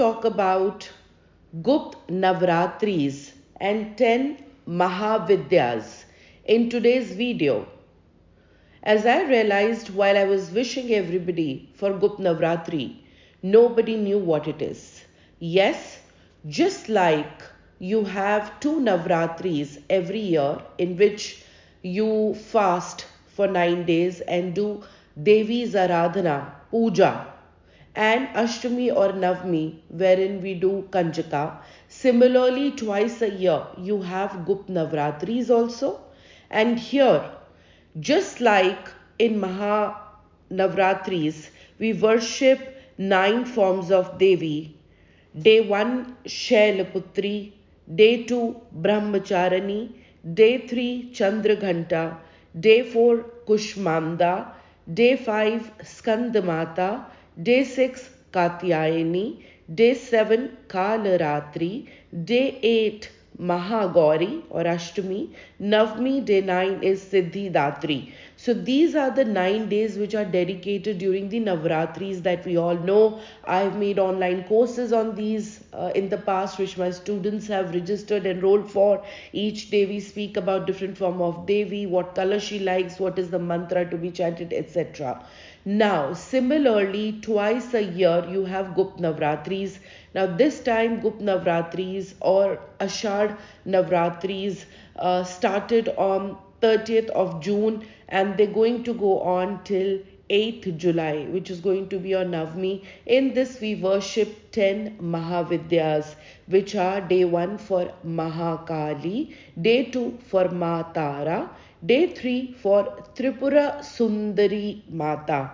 talk about Gupt Navratris and 10 Mahavidhyas in today's video. As I realized while I was wishing everybody for Gupt Navratri, nobody knew what it is. Yes, just like you have two Navratris every year in which you fast for 9 days and do Devi's Aradhana, Puja, and Ashtami or Navami, wherein we do Kanjaka. Similarly, twice a year you have Gupt Navratris also. And here, just like in Maha Navratris, we worship 9 forms of Devi. Day 1 Shailaputri, Day 2 Brahmacharani, Day 3 Chandraghanta, Day 4 Kushmanda, Day 5 Skandamata, Day 6 Katyayani, Day 7 Kalaratri, Day 8 Mahagauri or Ashtami, Navami, day 9 is Siddhi Datri. So these are the 9 days which are dedicated during the Navratris that we all know. I've made online courses on these in the past which my students have registered, enrolled for. Each day we speak about different form of Devi, what color she likes, what is the mantra to be chanted, etc. Now, similarly, twice a year you have Gupt Navratris. Now, this time Gupt Navratris or Ashad Navratris started on 30th of June and they're going to go on till 8th July, which is going to be on Navami. In this, we worship 10 Mahavidhyas, which are day 1 for Mahakali, day 2 for Ma Tara, day 3 for Tripura Sundari Mata.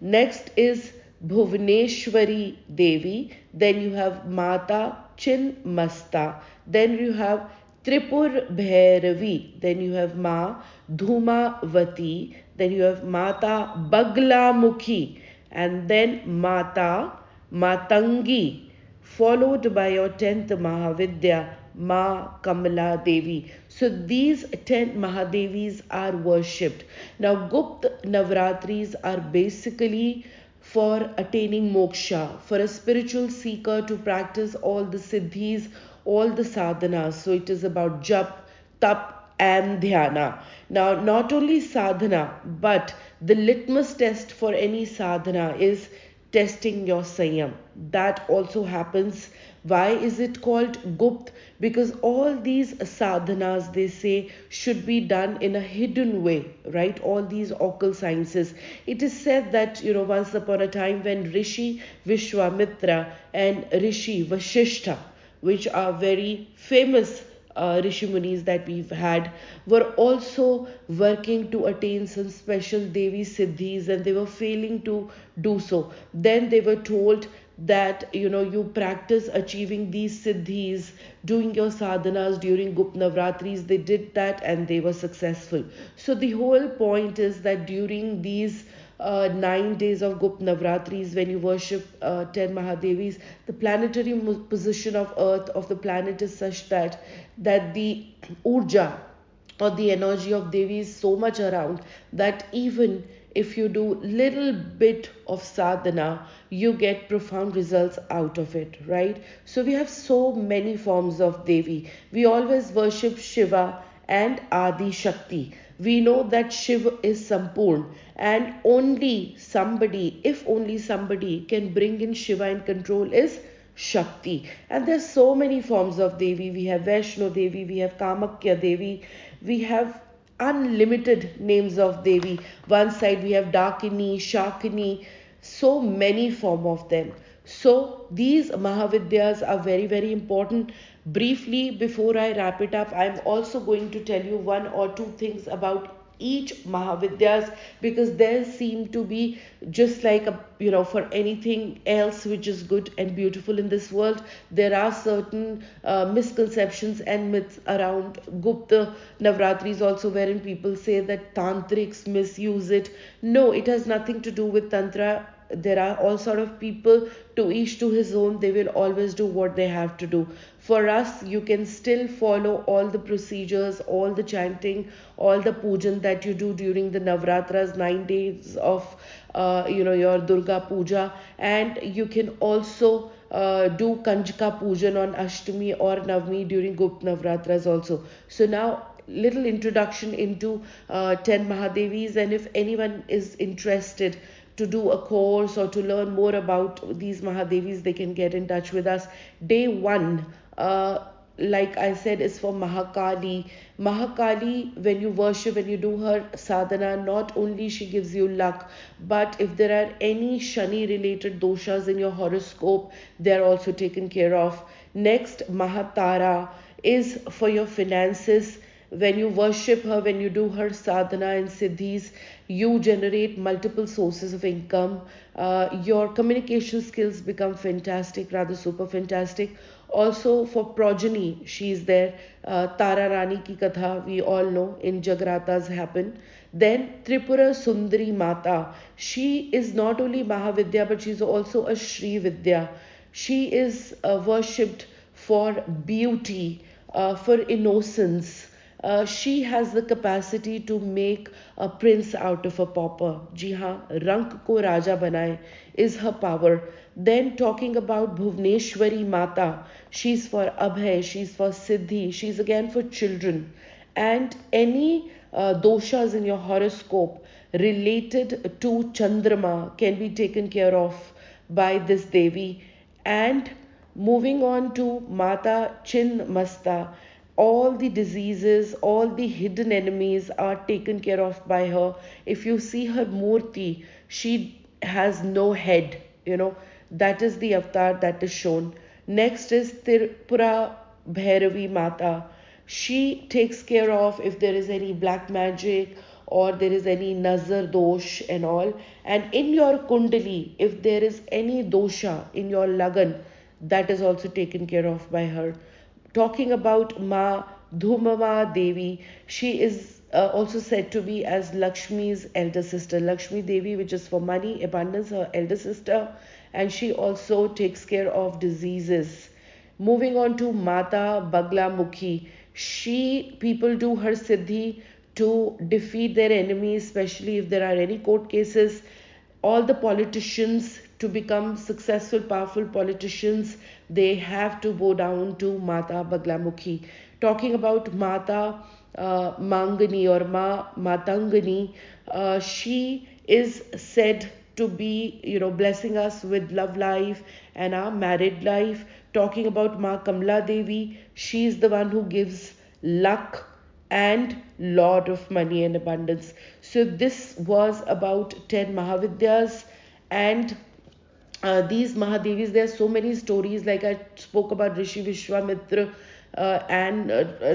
Next is Bhuvaneshwari Devi. Then you have Mata Chinmasta. Then you have Tripur Bhairavi. Then you have Ma Dhumavati. Then you have Mata Baglamukhi. And then Mata Matangi, followed by your 10th Mahavidya, Ma Kamala Devi. So these 10 Mahadevis are worshipped. Now Gupt Navratris are basically for attaining moksha, for a spiritual seeker to practice all the siddhis, all the sadhanas. So it is about jap, tap and dhyana. Now not only sadhana, but the litmus test for any sadhana is testing your Sanyam. That also happens. Why is it called Gupt? Because all these sadhanas, they say, should be done in a hidden way, right? All these occult sciences. It is said that, once upon a time when Rishi Vishwamitra and Rishi Vashishtha, which are very famous Rishi Munis that we've had, were also working to attain some special Devi Siddhis and they were failing to do so. Then they were told that you practice achieving these Siddhis, doing your sadhanas during Gupt Navratris. They did that and they were successful. So the whole point is that during these 9 days of Gupt Navratris, when you worship 10 Mahadevis, the planetary position of Earth, of the planet, is such that the Urja or the energy of Devi is so much around that even if you do little bit of sadhana, you get profound results out of it, right? So we have so many forms of Devi. We always worship Shiva and Adi Shakti. We know that Shiva is Sampurn and only somebody, if only somebody can bring in Shiva in control is Shakti. And there's so many forms of Devi. We have Vaishno Devi, we have Kamakya Devi, we have unlimited names of Devi. One side we have Dakini, Shakini, so many form of them. So these Mahavidyas are very, very important. Briefly, before I wrap it up, I'm also going to tell you 1 or 2 things about each Mahavidyas, because there seem to be, just like for anything else which is good and beautiful in this world, there are certain misconceptions and myths around Gupta Navratris also, wherein people say that tantrics misuse it. No, it has nothing to do with tantra. There are all sort of people, to each to his own. They will always do what they have to do. For us, you can still follow all the procedures, all the chanting, all the pujan that you do during the Navratras, 9 days of your Durga Puja, and you can also do Kanjka Pujan on Ashtami or Navami during Gupt Navratras also. So now little introduction into 10 Mahadevis, and if anyone is interested to do a course or to learn more about these Mahadevis, they can get in touch with us. Day 1, like I said, is for Mahakali. Mahakali, when you worship, when you do her sadhana, not only she gives you luck, but if there are any Shani related doshas in your horoscope, they are also taken care of. Next, Mahatara is for your finances. When you worship her, when you do her sadhana and siddhis, you generate multiple sources of income. Your communication skills become fantastic, rather super fantastic. Also for progeny, she is there. Tara Rani ki katha we all know in Jagratas happen. Then Tripura Sundari Mata. She is not only Mahavidya, but she is also a Shri Vidya. She is worshipped for beauty, for innocence. She has the capacity to make a prince out of a pauper. Ji haan, rank ko raja banaye is her power. Then talking about Bhuvneshwari Mata, she's for Abhay, she's for Siddhi, she's again for children. And any doshas in your horoscope related to Chandrama can be taken care of by this Devi. And moving on to Mata Chin Masta, all the diseases, all the hidden enemies are taken care of by her. If you see her murti, she has no head, that is the avatar that is shown. Next is Tirpura Bhairavi Mata. She takes care of if there is any black magic or there is any nazar dosh and all. And in your kundali, if there is any dosha in your lagan, that is also taken care of by her. Talking about Ma Dhumava Devi, she is also said to be as Lakshmi's elder sister. Lakshmi Devi, which is for money, abundance, her elder sister, and she also takes care of diseases. Moving on to Mata Bagla Mukhi, people do her siddhi to defeat their enemies, especially if there are any court cases. All the politicians, to become successful, powerful politicians, they have to go down to Mata Baglamukhi. Talking about Mata Mangani or Matangani, she is said to be, blessing us with love life and our married life. Talking about Ma Kamla Devi, she is the one who gives luck and lot of money and abundance. So this was about 10 Mahavidyas, and these Mahadevis, there are so many stories. Like I spoke about Rishi Vishwamitra and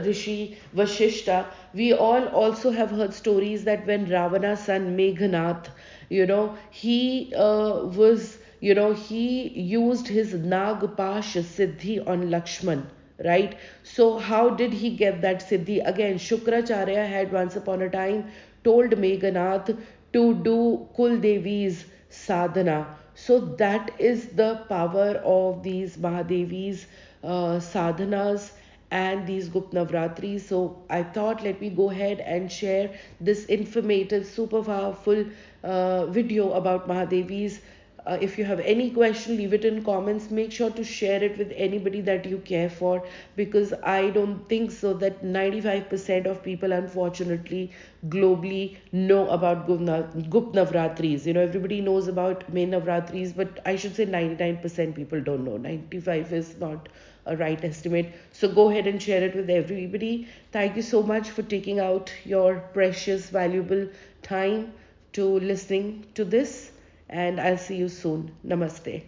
Rishi Vashishta. We all also have heard stories that when Ravana's son Meghanath, he used his Nagpash Siddhi on Lakshman, right? So how did he get that Siddhi? Again, Shukracharya had once upon a time told Meghanath to do Kul Devi's sadhana. So that is the power of these Mahadevis sadhanas and these Gupt Navratris. So I thought, let me go ahead and share this informative, super powerful video about Mahadevis. If you have any question, leave it in comments. Make sure to share it with anybody that you care for, because I don't think so that 95% of people, unfortunately, globally know about Gupt Navratris. Everybody knows about main Navratris, but I should say 99% people don't know. 95 is not a right estimate. So go ahead and share it with everybody. Thank you so much for taking out your precious, valuable time to listening to this, and I'll see you soon. Namaste.